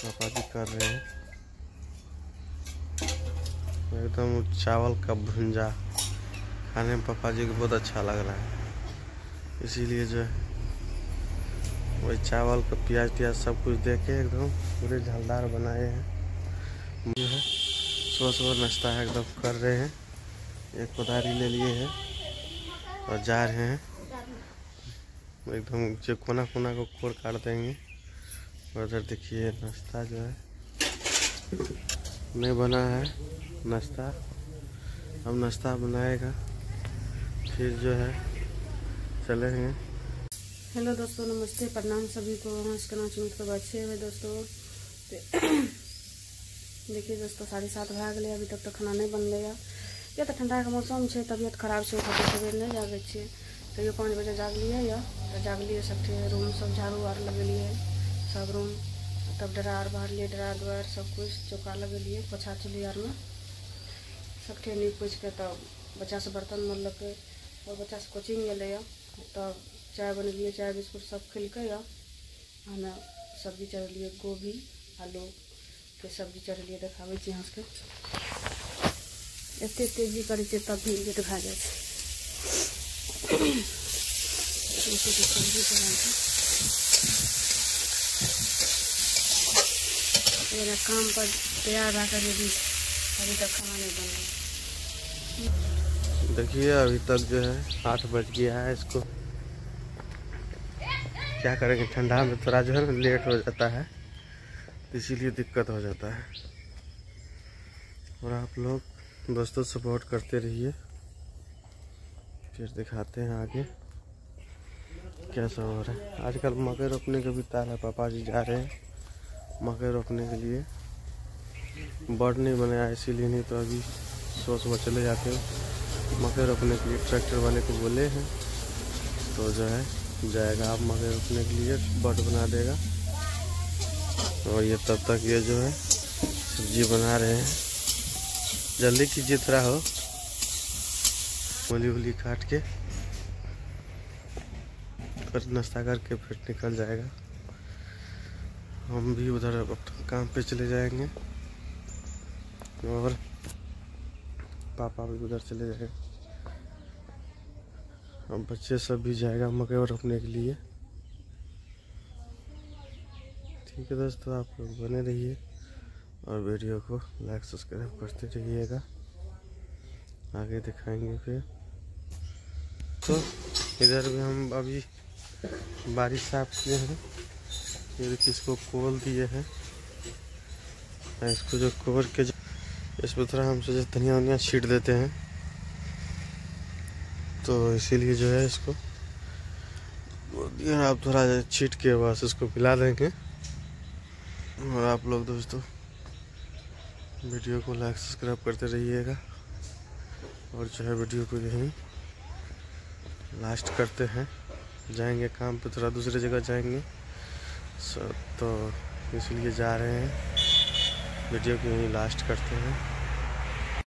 पापा जी कर रहे हैं एकदम चावल का भुंजा। खाने में पापा जी को बहुत अच्छा लग रहा है, इसीलिए जो है वही चावल का प्याज त्याज सब कुछ देके एकदम पूरे झलदार बनाए हैं। जो है सुबह सुबह नाश्ता है एकदम कर रहे हैं। एक कोदारी ले लिए हैं और जा रहे हैं एकदम जो कोना कोना को कोड़ काट देंगे। और उधर देखिए नाश्ता जो है नहीं बना है, नाश्ता अब नाश्ता बनाएगा फिर जो है चलेंगे। हेलो दोस्तों, नमस्ते, प्रणाम सभी को। इसका नाम सुमित को अच्छे हुए दोस्तों। देखिए दोस्तों 7:30 भए गए, अभी तक तो खाना नहीं बनलै। या तो ठंडा के मौसम है, तबियत खराब से सवेर नहीं जागे छे, तैयो 5 बजे जागलिए तो जागलिए सबके रूम सब झाड़ू आर लगेलिए सब रूम, तब डरा आर बहारलिए, डरा दुआर सब कुछ चौका लगेलिए, पोछा चुली आर में सबके नीप पोछ के तब बच्चा से बर्तन मलके और बच्चा से कोचिंग गेलै तब चाय बनलिए, चाय बिस्कुट सब खेलकै। हमें सब्जी चढ़लिए, गोभी आलू के सब्जी चढ़लिए, देखाबै छी अहाँ सबके। एते तेजी करै छै तब भी लेट भए जाइ छै। सब्जी चढ़ल छै, मेरा काम पर तैयार भए कर रेडी, अभी तक खाना नहीं बन रहा। देखिए अभी तक जो है 8 बज गया है। इसको क्या करेंगे, ठंडा में थोड़ा जो है ना लेट हो जाता है, इसीलिए दिक्कत हो जाता है। और आप लोग दोस्तों सपोर्ट करते रहिए, फिर दिखाते हैं आगे कैसा हो रहा है। आजकल मकई रोपने के भी ताल है, पापा जी जा रहे हैं मकई रोपने के लिए। बर्ड नहीं बनाया इसीलिए, नहीं तो अभी सुबह चले जाते हैं मकई रोपने के लिए। ट्रैक्टर वाले को बोले हैं तो जो है जाएगा आप मकई रोपने के लिए, बर्ड बना देगा। और ये तब तक ये जो है सब्जी बना रहे हैं, जल्दी कीजिए थोड़ा हो, मूली वूली काट के फिर नाश्ता करके फिर निकल जाएगा। हम भी उधर काम पे चले जाएंगे और पापा भी उधर चले जाएंगे। अब बच्चे सब भी जाएगा मकई रोपने के लिए। ठीक है दोस्तों, आप लोग बने रहिए और वीडियो को लाइक सब्सक्राइब करते रहिएगा, आगे दिखाएंगे फिर। तो इधर भी हम अभी बारिश साफ किए हैं, फिर किसको खोल दिए हैं। इसको जो कोर के इसमें थोड़ा हम सोचे धनिया वनिया छीट देते हैं, तो इसीलिए जो है इसको आप थोड़ा छीट के बस इसको पिला देंगे। और आप लोग दोस्तों वीडियो को लाइक सब्सक्राइब करते रहिएगा। और जो है वीडियो को यहीं लास्ट करते हैं, जाएंगे काम पे, थोड़ा दूसरी जगह जाएंगे तो इसलिए जा रहे हैं। वीडियो को यहीं लास्ट करते हैं।